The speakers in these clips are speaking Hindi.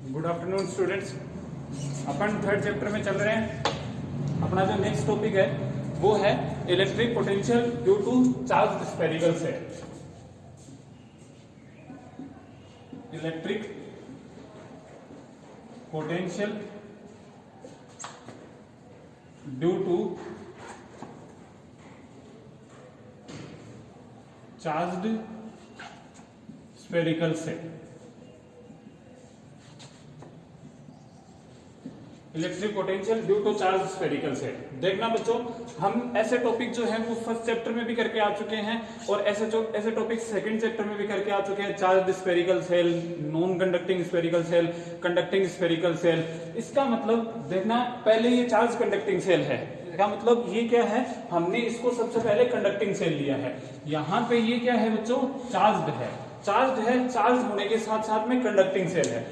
Good afternoon students. अपन थर्ड चैप्टर में चल रहे हैं। अपना जो नेक्स्ट टॉपिक है वो है electric potential due to charge spherical shell. Electric potential due to charged spherical shell. Electric potential due to charge spherical shell. देखना बच्चों, हम ऐसे टॉपिक जो है वो फर्स्ट चैप्टर में भी करके आ चुके हैं और ऐसे टॉपिक सेकंड चैप्टर में भी करके आ चुके हैं। Charge spherical cell, non conducting spherical shell, conducting spherical shell. इसका मतलब देखना, पहले ये चार्ज कंडक्टिंग सेल है, इसका मतलब ये क्या है, हमने इसको सबसे पहले कंडक्टिंग सेल लिया है। यहाँ पे ये क्या है बच्चों, चार्ज्ड है। चार्ज है, चार्ज होने के साथ साथ में कंडक्टिंग सेल है।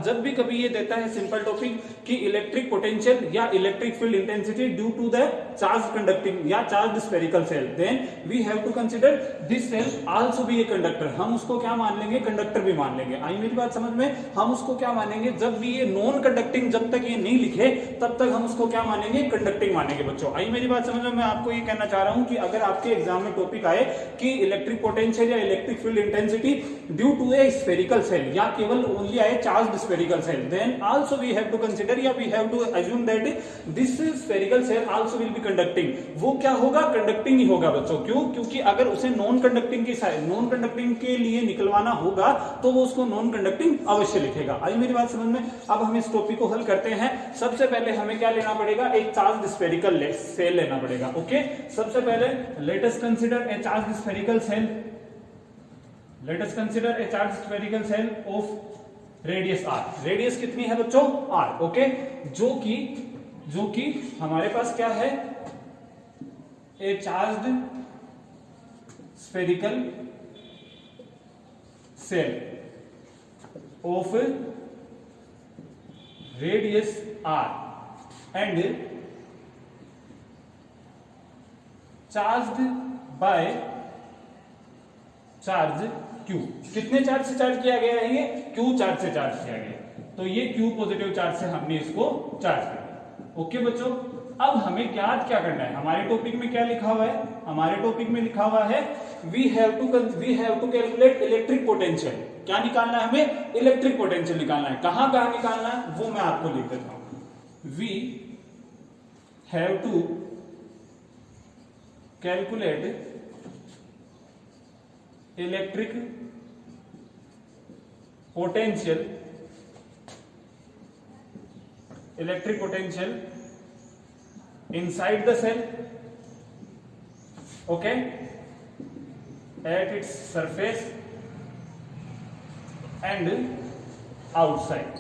जब भी कभी ये देता है सिंपल टॉपिक कि इलेक्ट्रिक पोटेंशियल या electric field intensity due to the charge conducting या charge spherical shell, then we have to consider this shell also be a conductor. हम उसको क्या मान लेंगे, कंडक्टर भी मान लेंगे। आई मेरी बात समझ में? हम उसको क्या मानेंगे, जब भी ये नॉन कंडक्टिंग, जब तक ये नहीं लिखे तब तक हम उसको क्या मानेंगे, कंडक्टिंग मानेंगे। बच्चों आई मेरी बात समझ में? मैं आपको ये कहना चाह रहा हूं कि अगर आपके एग्जाम में टॉपिक आए कि इलेक्ट्रिक पोटेंशियल या electric field intensity due to a spherical shell या केवल only a charged spherical shell, then also we have to consider या we have to assume that this spherical shell also will be conducting. वो क्या होगा, कंडक्टिंग ही होगा बच्चों। क्यों? क्योंकि अगर उसे नॉन कंडक्टिंग के लिए निकलवाना होगा तो वो उसको नॉन कंडक्टिंग अवश्य लिखेगा। आई मेरी बात समझ में? अब हम इस टॉपिक को हल करते हैं। सबसे पहले हमें क्या लेना पड़ेगा, एक चार्ज्ड स्फेरिकल सेल लेना पड़ेगा। ओके, सबसे पहले let us consider a charged spherical cell. Let us consider a charged spherical cell of radius r। Radius कितनी है बच्चों, r। ओके, जो कि हमारे पास क्या है, a charged spherical cell of radius r and charged by charge Q। कितने चार्ज से चार्ज किया गया है, ये Q चार्ज से चार्ज किया गया, तो ये Q पॉजिटिव चार्ज से हमने इसको चार्ज किया। ओके बच्चों, अब हमें क्या करना है, हमारे टॉपिक में क्या लिखा हुआ है, हमारे टॉपिक में लिखा हुआ है we have to calculate electric potential. क्या निकालना है हमें, इलेक्ट्रिक पोटेंशियल निकालना है। कहां निकालना है वो मैं आपको लिख देता हूं। We have to calculate electric potential inside the cell, okay, at its surface and outside।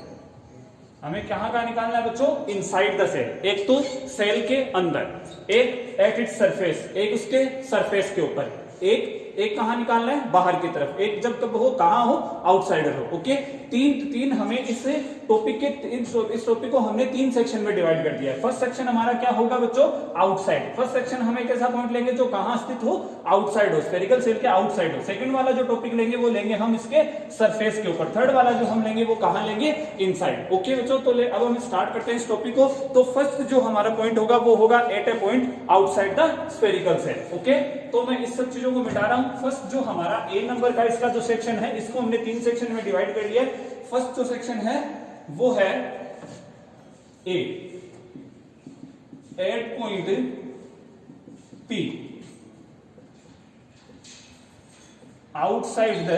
हमें कहां निकालना है बच्चों, इनसाइड द सेल। एक तो सेल के अंदर, एक एट इट्स सरफेस, एक उसके सरफेस के ऊपर, एक कहां निकालना है, बाहर की तरफ। एक जब तक हो कहां हो, आउटसाइडर हो। ओके, तीन हमें इस टॉपिक को हमने 3 सेक्शन में डिवाइड कर दिया है। फर्स्ट सेक्शन हमारा क्या होगा बच्चों, आउटसाइड। फर्स्ट सेक्शन हम एक ऐसा पॉइंट लेंगे जो कहां स्थित हो, आउटसाइड हो, स्फेरिकल सेल के आउटसाइड हो। सेकंड वाला जो टॉपिक लेंगे वो लेंगे हम इसके सरफेस के ऊपर। थर्ड वाला जो हम लेंगे वो कहां लेंगे, इनसाइड। ओके बच्चों, तो अब हम स्टार्ट करते हैं इस टॉपिक को। तो फर्स्ट जो हमारा पॉइंट होगा वो होगा at a point outside the spherical shell. Okay, तो मैं इस सब चीजों को मिटा रहा हूं। फर्स्ट जो हमारा ए नंबर का इसका जो सेक्शन है, इसको हमने 3 सेक्शन में डिवाइड कर दिया है। फर्स्ट जो सेक्शन है वो है A, at point P outside the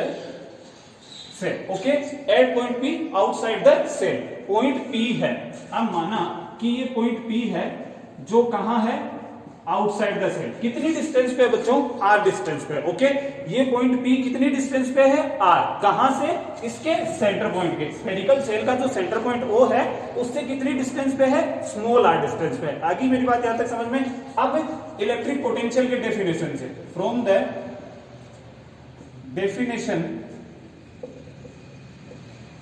shell. Okay, at point P outside the shell. Point P है, अब माना कि ये पॉइंट पी है जो कहां है, आउटसाइड द सेल। कितनी डिस्टेंस पे है बच्चों, r डिस्टेंस पे। ओके, ये पॉइंट P कितनी डिस्टेंस पे है, r। कहां से, इसके सेंटर पॉइंट के, स्फेरिकल सेल का जो सेंटर पॉइंट O है उससे कितनी डिस्टेंस पे है, स्मॉल r डिस्टेंस पे। आगे मेरी बात यहां तक समझ में? अब इलेक्ट्रिक पोटेंशियल के डेफिनेशन से, from the definition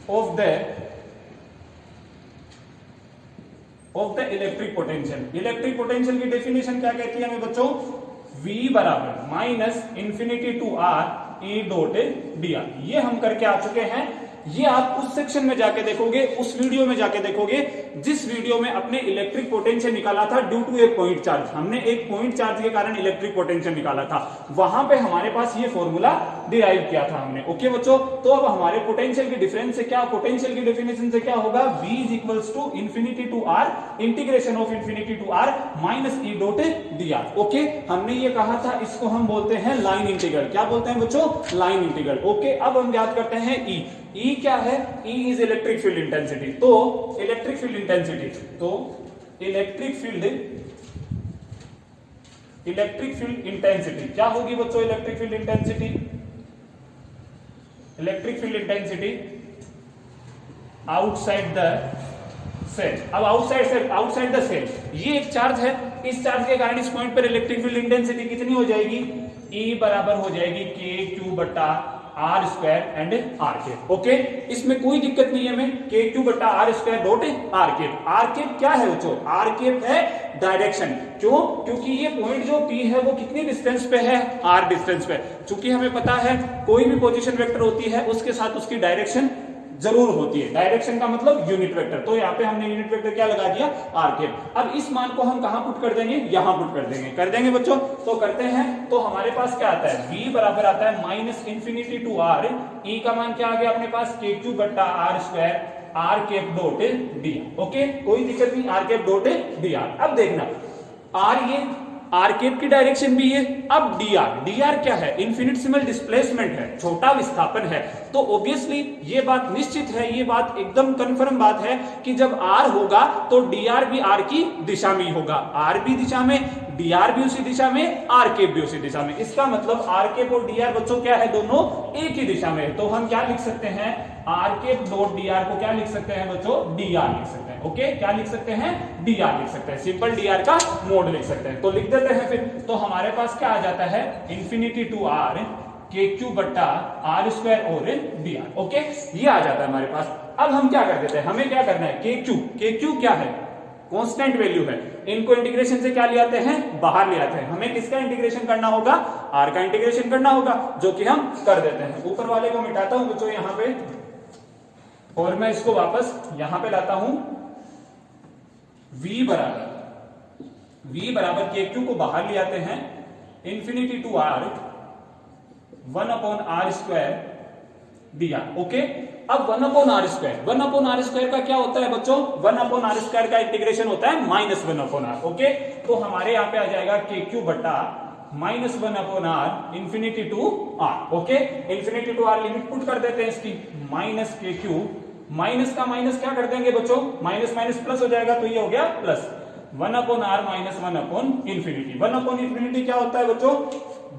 of the electric potential की डेफिनेशन क्या कहती है हमें बच्चों, V बराबर minus infinity to R E dot D r. ये हम करके आ चुके हैं ये आप उस सेक्शन में जाके देखोगे, उस वीडियो में जाके देखोगे जिस वीडियो में अपने इलेक्ट्रिक पोटेंशियल निकाला था due to a point charge. हमने एक पॉइंट चार्ज के कारण इलेक्ट्रिक पोटेंशियल निकाला था, वहां पे हमारे पास ये फॉर्मूला डिराइव किया था हमने। ओके बच्चों, तो अब हमारे पोटेंशियल की डिफरेंस से क्या, पोटेंशियल की डेफिनेशन से क्या होगा, v is equals to infinity to r integration of infinity to r minus e dot dr। Okay, हमने ये कहा था इसको हम बोलते हैं लाइन इंटीग्रल। क्या बोलते हैं बच्चों, लाइन इंटीग्रल। ओके, अब हम याद करते हैं E। E क्या है, E is electric field intensity. तो इलेक्ट्रिक फील्ड इंटेंसिटी, तो इलेक्ट्रिक फील्ड इंटेंसिटी क्या होगी बच्चों, electric field intensity, electric field intensity outside the shell. अब आउटसाइड द सेल ये एक चार्ज है, इस चार्ज के कारण इस पॉइंट पर इलेक्ट्रिक फील्ड इंटेंसिटी कितनी हो जाएगी, E बराबर हो जाएगी के क्यू बट्टा r square and r cap. Okay, इसमें कोई दिक्कत नहीं है, मैं के क्यू बट्टा r square dot r cap. R cap क्या है बच्चों, आर केप है डायरेक्शन। क्यों, क्योंकि ये पॉइंट जो P है वो कितनी डिस्टेंस पे है, आर डिस्टेंस पे। चूंकि हमें पता है कोई भी पोजीशन वेक्टर होती है उसके साथ उसकी डायरेक्शन जरूर होती है, डायरेक्शन का मतलब यूनिट वेक्टर। तो यहाँ पे हमने यूनिट वेक्टर क्या लगा दिया, आर केप। अब इस मान को हम कहां पुट कर देंगे, यहां पुट कर देंगे बच्चों। तो करते हैं, तो हमारे पास क्या आता है, v बराबर आता है minus infinity to r, e का मान क्या आ गया अपने पास, के क्यू बट्टा r square r cap dot d. Okay, कोई दिक्कत नहीं, r cap dot D r. अब देखना आर, ये आर केप की डायरेक्शन भी है। अब डी आर क्या है, इन्फिनिटेसिमल डिस्प्लेसमेंट है, छोटा विस्थापन है। तो ऑब्वियसली ये बात निश्चित है, ये बात एकदम कंफर्म बात है कि जब आर होगा तो डी आर भी आर की दिशा में ही होगा, आर भी दिशा में, डी आर भी उसी दिशा में, आर केप भी उसी दिशा में। इसका मतलब आर केप और डी आर बच्चों क्या है, दोनों एक ही दिशा में है। तो हम क्या लिख सकते हैं, r cap dot D r को क्या लिख सकते हैं बच्चों, डी आर लिख सकते हैं। ओके, क्या लिख सकते हैं, डी आर लिख सकते हैं, सिंपल डी आर का मोड लिख सकते हैं। तो लिख देते हैं फिर, तो हमारे पास क्या आ जाता है, infinity to are K Q बट्टा आर स्क्वायर और डी आर। ओके, ये आ जाता है हमारे पास। अब हम क्या कर देते हैं, हमें क्या करना है, के क्यू क्या है, कांस्टेंट वैल्यू है, इनको इंटीग्रेशन से क्या ले आते हैं, बाहर ले आते हैं। हमें किसका इंटीग्रेशन करना होगा, आर का इंटीग्रेशन करना होगा, जो कि हम कर देते हैं। ऊपर वाले को मिटाता हूं बच्चों यहां पे, और मैं इसको वापस यहां पे लाता हूं। v बराबर के क्यू को बाहर ले आते हैं, infinity to r 1/r square d r. Okay, अब 1/r स्क्वायर का क्या होता है बच्चों, 1/r स्क्वायर का इंटीग्रेशन होता है -1/r। ओके, तो हमारे यहां पे आ जाएगा के क्यू बट्टा -1/r infinity to r. Okay, infinity to r limit put कर देते हैं इसकी, माइनस के क्यू, माइनस का माइनस क्या कर देंगे बच्चों, माइनस माइनस प्लस हो जाएगा, तो ये हो गया प्लस 1/r माइनस 1/इंफिनिटी। 1/इंफिनिटी क्या होता है बच्चों,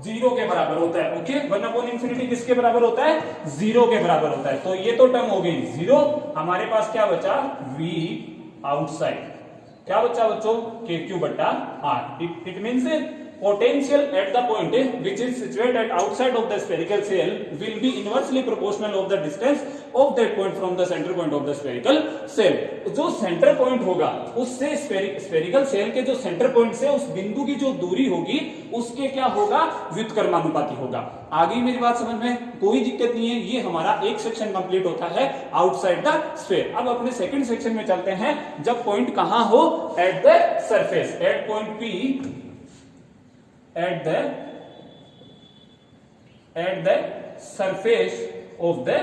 0 के बराबर होता है। ओके, 1/इंफिनिटी किसके बराबर होता है, 0 के बराबर होता है। तो ये तो टर्म हो गई 0। हमारे पास क्या बचा, v आउटसाइड, क्या बचा बच्चों, के क्यू बट्टा r. It means potential at the point which is situated outside of the spherical shell will be inversely proportional of the distance of that point from the center point of the spherical shell। जो सेंटर पॉइंट होगा उससे स्फेरिकल सेल के जो सेंटर पॉइंट से उस बिंदु की जो दूरी होगी उसके क्या होगा, व्युत्क्रमानुपाती होगा। आगे मेरी बात समझ में, कोई दिक्कत नहीं है। ये हमारा एक सेक्शन कंप्लीट होता है आउटसाइड द स्फीयर। अब अपने सेकंड सेक्शन में चलते हैं, जब पॉइंट कहां हो, at the surface, at point P at the surface of the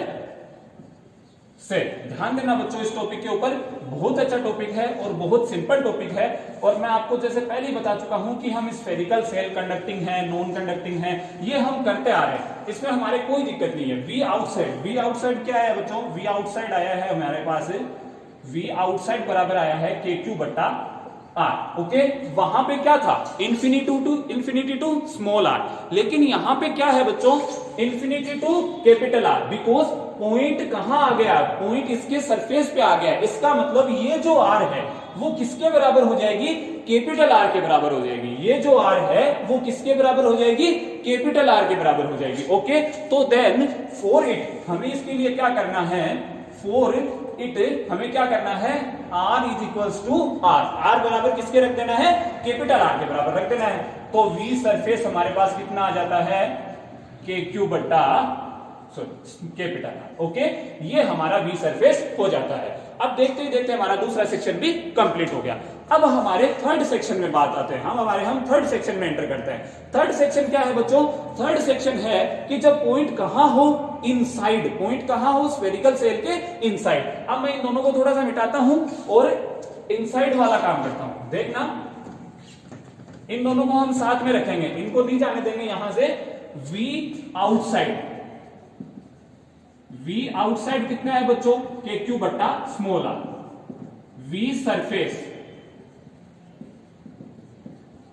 shell. ध्यान देना बच्चों इस टॉपिक के ऊपर, बहुत अच्छा टॉपिक है और बहुत सिंपल टॉपिक है। और मैं आपको जैसे पहले ही बता चुका हूं कि हम स्फेरिकल सेल कंडक्टिंग है, नॉन कंडक्टिंग है, ये हम करते आ रहे हैं, इसमें हमारे कोई दिक्कत नहीं है। वी आउटसाइड क्या है बच्चों, वी आउटसाइड आया है हमारे पास, वी आउटसाइड बराबर आया है के क्यू बट्टा आर। ओके, वहां पे क्या था, इंफिनिटी टू स्मॉल आर, लेकिन यहां पे क्या है बच्चों, infinity to capital r. Because point कहां आ गया, पॉइंट इसके सरफेस पे आ गया। इसका मतलब ये जो आर है वो किसके बराबर हो जाएगी, कैपिटल आर के बराबर हो जाएगी। ये जो आर है वो किसके बराबर हो जाएगी, कैपिटल आर के बराबर हो जाएगी। ओके, तो देन फॉर इट हमें इसके लिए क्या करना है, फॉर इट हमें क्या करना है, r is equals to r बराबर किसके रख देना है, कैपिटल आर के बराबर रख देना है। तो v सरफेस हमारे पास कितना आ जाता है, के क्यू बट्टा कैपिटल आर। ओके, ये हमारा वी सरफेस हो जाता है। अब देखते ही देखते हमारा दूसरा सेक्शन भी कंप्लीट हो गया। अब हमारे थर्ड सेक्शन में बात आते हैं, हम थर्ड सेक्शन में एंटर करते हैं। थर्ड सेक्शन क्या है बच्चों? थर्ड सेक्शन है कि जब पॉइंट कहां हो, इनसाइड, पॉइंट कहां हो, स्फेरिकल सेल के इनसाइड। अब मैं इन दोनों को थोड़ा सा मिटाता हूं और इनसाइड वाला काम करता हूं। देखना, इन दोनों को हम साथ में रखेंगे, इनको नहीं जाने देंगे यहां से। वी आउटसाइड, वी आउटसाइड कितना है बच्चों? के क्यू बट्टा स्मॉल आर। वी सरफेस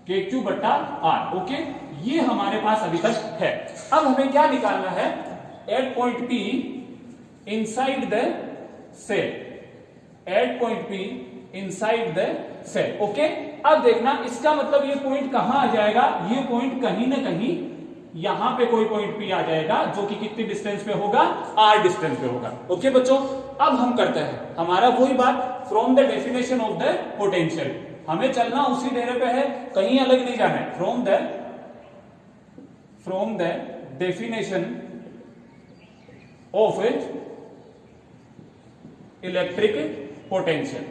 के क्यू बट्टा आर। ओके, ये हमारे पास अभी तक है। अब हमें क्या निकालना है? At point p inside the shell, at point p inside the shell. Okay, अब देखना, इसका मतलब ये पॉइंट कहां आ जाएगा? ये पॉइंट कहीं ना कहीं यहां पे कोई पॉइंट पी आ जाएगा, जो कि कितनी डिस्टेंस पे होगा? आर डिस्टेंस पे होगा। ओके बच्चों, अब हम करते हैं हमारा वही बात, from the definition of the potential. हमें चलना उसी डेरे पे है, कहीं अलग नहीं जाना है। From the definition of electric potential.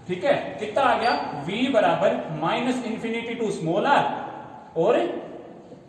ठीक है, कितना आ गया? V बराबर minus infinity to small are और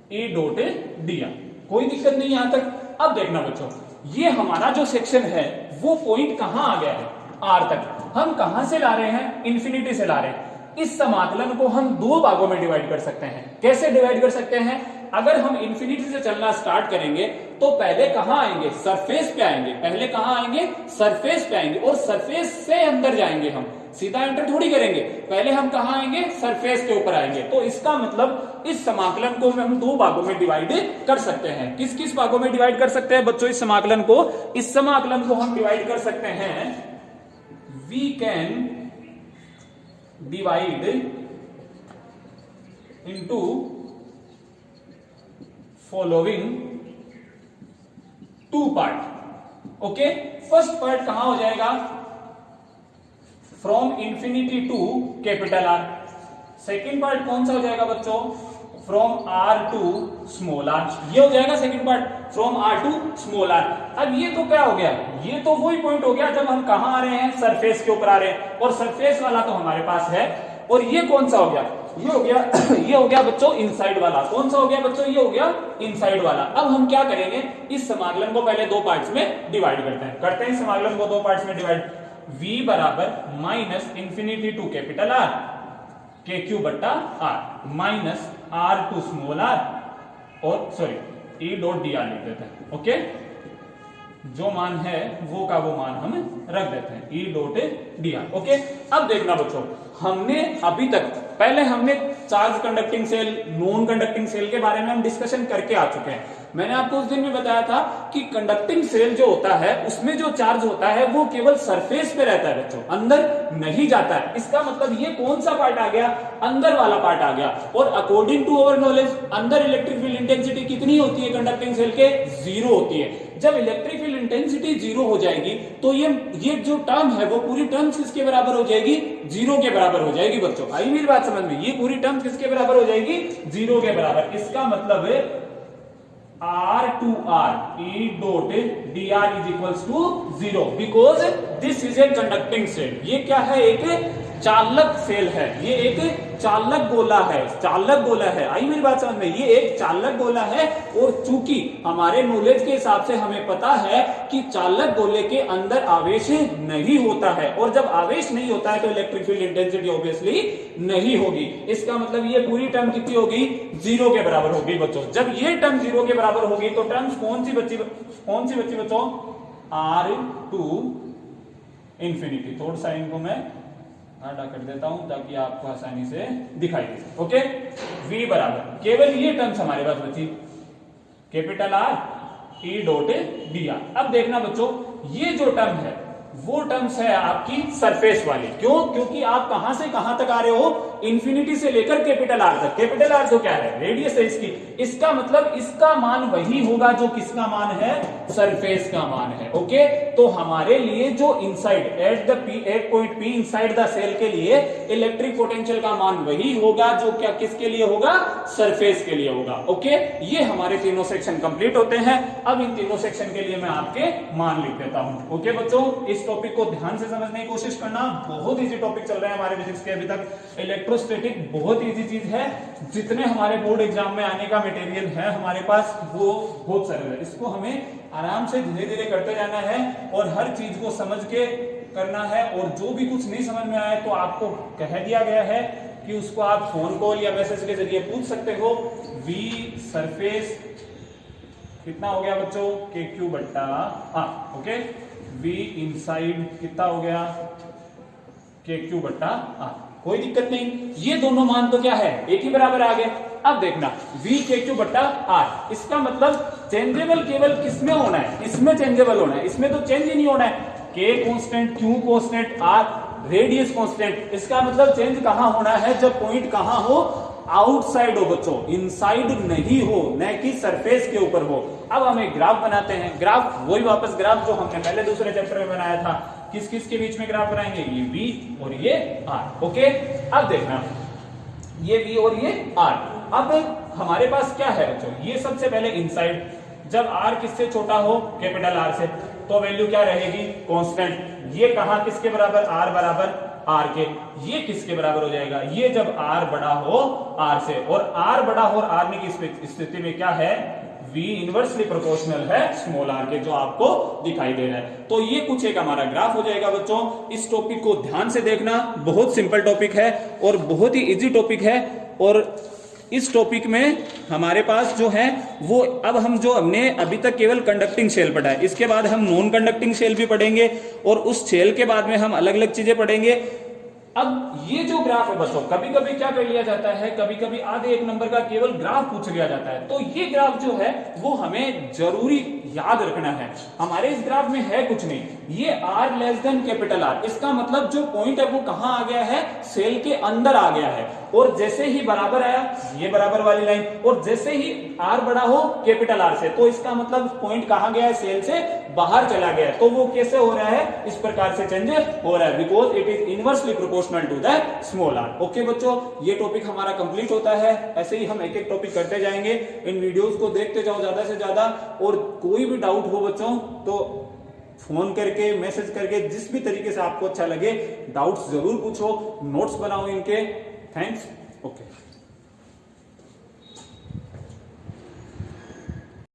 E डॉट डी आर। कोई दिक्कत नहीं यहां तक। अब देखना बच्चों, ये हमारा जो सेक्शन है वो पॉइंट कहां आ गया है? आर तक। हम कहां से ला रहे हैं? इन्फिनिटी से ला रहे हैं। इस समाकलन को हम दो भागों में डिवाइड कर सकते हैं। कैसे डिवाइड कर सकते हैं? अगर हम इन्फिनिटी से चलना स्टार्ट करेंगे तो पहले कहां आएंगे? सरफेस पे आएंगे। पहले कहां आएंगे? सरफेस पे आएंगे, और सरफेस से अंदर जाएंगे। हम सीधा एंटर थोड़ी करेंगे, पहले हम कहां आएंगे? सरफेस के ऊपर आएंगे। तो इसका मतलब इस समाकलन को हम दो भागों में डिवाइड कर सकते हैं। किस किस भागों में डिवाइड कर सकते हैं बच्चों इस समाकलन को? इस समाकलन को हम डिवाइड कर सकते हैं, we can divide into following two part। Okay, first part कहां हो जाएगा? From infinity to capital r. Second part कौन सा हो जाएगा बच्चों? From r to small r. ये हो जाएगा second part, from r to small r. अब ये तो क्या हो गया? ये तो वही पॉइंट हो गया जब हम कहां आ रहे हैं? सरफेस के ऊपर आ रहे हैं, और सरफेस वाला तो हमारे पास है। और ये कौन सा हो गया? ये हो गया ये हो गया बच्चों इनसाइड वाला। कौन सा हो गया बच्चों? ये हो गया इनसाइड वाला। अब हम क्या करेंगे? इस समाकलन को पहले दो पार्ट्स में डिवाइड करते हैं। समाकलन को दो पार्ट्स में डिवाइड। v बराबर minus infinity to capital R K Q बट्टा R minus R to small are, और sorry E dot D R लिख देते हैं। ओके, जो मान है वो का वो मान हम रख देते हैं, e dot D r. Okay, अब देखना बच्चों, हमने अभी तक पहले हमने charge conducting shell, non conducting shell के बारे में हम डिस्कशन करके आ चुके हैं। मैंने आपको उस दिन में बताया था कि कंडक्टिंग सेल जो होता है उसमें जो चार्ज होता है वो केवल सरफेस पे रहता है बच्चों, अंदर नहीं जाता है। इसका मतलब ये कौन सा पार्ट आ गया? अंदर वाला पार्ट आ गया। और अकॉर्डिंग टू अवर नॉलेज अंदर इलेक्ट्रिक फील्ड इंटेंसिटी कितनी होती है कंडक्टिंग सेल के? 0 होती है। जब इलेक्ट्रिक फील्ड इंटेंसिटी 0 हो जाएगी तो ये जो टर्म है वो पूरी टर्म किसके बराबर हो जाएगी? 0 के बराबर हो जाएगी बच्चों। आई मेरी बात समझ में? ये पूरी टर्म किसके बराबर हो जाएगी? 0 के बराबर। इसका मतलब है R to R E dot dr is equals to 0 because this is a conducting cell। ये क्या है? एक चालक सेल है, ये एक चालक गोला है, चालक गोला है। आई मेरी बात समझ में? ये एक चालक गोला है। और चूंकि हमारे नॉलेज के हिसाब से हमें पता है कि चालक गोले के अंदर आवेश नहीं होता है, और जब आवेश नहीं होता है तो इलेक्ट्रिक फील्ड इंटेंसिटी ऑब्वियसली नहीं होगी। इसका मतलब ये पूरी टर्म कितनी होगी? 0 के बराबर होगी बच्चों। जब ये टर्म 0 के बराबर होगी तो टर्म्स कौन सी बच्ची बच्चों? R to infinity. थोड़ा सा इनको मैं आड़ा कर देता हूं ताकि आपको आसानी से दिखाई दे। ओके, v बराबर केवल ये टर्म्स हमारे पास बची, capital R E dot D r. अब देखना बच्चों, ये जो टर्म है वो टर्म्स है आपकी सरफेस वाली। क्यों? क्योंकि आप कहां से कहां तक आ रहे हो, इंफिनिटी से लेकर कैपिटल आर तक। कैपिटल आर जो क्या है, रेडियस है इसकी, इसका मतलब इसका मान वही होगा जो किसका मान है, सरफेस का मान है। ओके, तो हमारे लिए जो inside at the p, at point p inside the shell के लिए इलेक्ट्रिक पोटेंशियल का मान वही होगा जो क्या किसके लिए होगा, सरफेस के लिए होगा। ओके, ये हमारे तीनों सेक्शन कंप्लीट होते हैं। अब इन तीनों सेक्शन के लिए मैं आपके मान लिख देता हूं। ओके बच्चों, इस टॉपिक को ध्यान से समझने की कोशिश करना। बहुत इजी टॉपिक चल रहा है हमारे फिजिक्स के अभी तक। इलेक्ट्रोस्टैटिक बहुत इजी चीज है, जितने हमारे बोर्ड एग्जाम में आने का मटेरियल है हमारे पास वो बहुत सरल है। इसको हमें आराम से धीरे धीरे करते जाना है और हर चीज को समझ के करना है। और जो भी कुछ नहीं समझ में आए तो आपको कह दिया गया है कि उसको आप फोन कॉल या मैसेज के जरिए पूछ सकते हो। वी सरफेस कितना हो गया बच्चों, के क्यू बट्टा ओके, वी इनसाइड कितना हो गया, के क्यू बट्टा कोई दिक्कत नहीं। ये दोनों मान तो क्या है, एक ही बराबर आ गए। अब देखना v के क्यू बट्टा आर, इसका मतलब चेंजेबल केवल किसमें होना है, इसमें चेंजेबल होना है, इसमें तो चेंज ही नहीं होना है। k constant, q constant, r radius constant. इसका मतलब चेंज कहां होना है, जब पॉइंट कहां हो, आउटसाइड हो बच्चों, इनसाइड नहीं हो, न कि सरफेस के ऊपर हो। अब हम एक ग्राफ बनाते हैं। ग्राफ वही वापस ग्राफ जो हमने पहले दूसरे चैप्टर में बनाया था। किस किस के बीच में ग्राफ बनाएंगे, ये v और ये r। ओके, अब देखना ये v और ये r। अब हमारे पास क्या है बच्चों, ये सबसे पहले इनसाइड, जब r किससे छोटा हो, कैपिटल R से, तो वैल्यू क्या रहेगी, कांस्टेंट। ये कहा किसके बराबर, r बराबर r के। ये किसके बराबर हो जाएगा, ये जब r बड़ा हो r से, और r बड़ा हो r की स्थिति में क्या है, v इनवर्सली प्रोपोर्शनल है स्मॉल r के, जो आपको दिखाई दे रहा है। तो ये कुछ एक हमारा ग्राफ हो जाएगा बच्चों। इस टॉपिक को ध्यान से देखना, बहुत सिंपल टॉपिक है और बहुत ही इजी टॉपिक है। और इस टॉपिक में हमारे पास जो है वो, अब हम जो हमने अभी तक केवल कंडक्टिंग शेल पढ़ा है, इसके बाद हम नॉन कंडक्टिंग शेल भी पढ़ेंगे और उस शेल के बाद में हम अलग अलग चीजें पढ़ेंगे। अब ये जो ग्राफ है बच्चों, कभी कभी क्या कर लिया जाता है, कभी कभी आधे एक नंबर का केवल ग्राफ पूछ लिया जाता है। तो ये ग्राफ जो है वो हमें जरूरी याद रखना है। हमारे इस ग्राफ में है कुछ नहीं, ये r less than capital R, इसका मतलब जो पॉइंट है वो कहां आ गया है, सेल के अंदर आ गया है। और जैसे ही बराबर आया, ये बराबर वाली लाइन, और जैसे ही r बड़ा हो कैपिटल R से, तो इसका मतलब पॉइंट कहां गया है, सेल से बाहर चला गया है। तो वो कैसे हो रहा है, इस प्रकार से चेंज हो रहा है, because it is inversely proportional to the small r। Okay बच्चों, ये टॉपिक हमारा कंप्लीट होता है। ऐसे ही हम एक एक टॉपिक करते जाएंगे। इन वीडियोस को देखते जाओ ज्यादा से ज्यादा, और कोई भी डाउट हो बच्चों तो फोन करके, मैसेज करके, जिस भी तरीके से आपको अच्छा लगे डाउट्स जरूर पूछो, नोट्स बनाओ इनके। थैंक्स। ओके।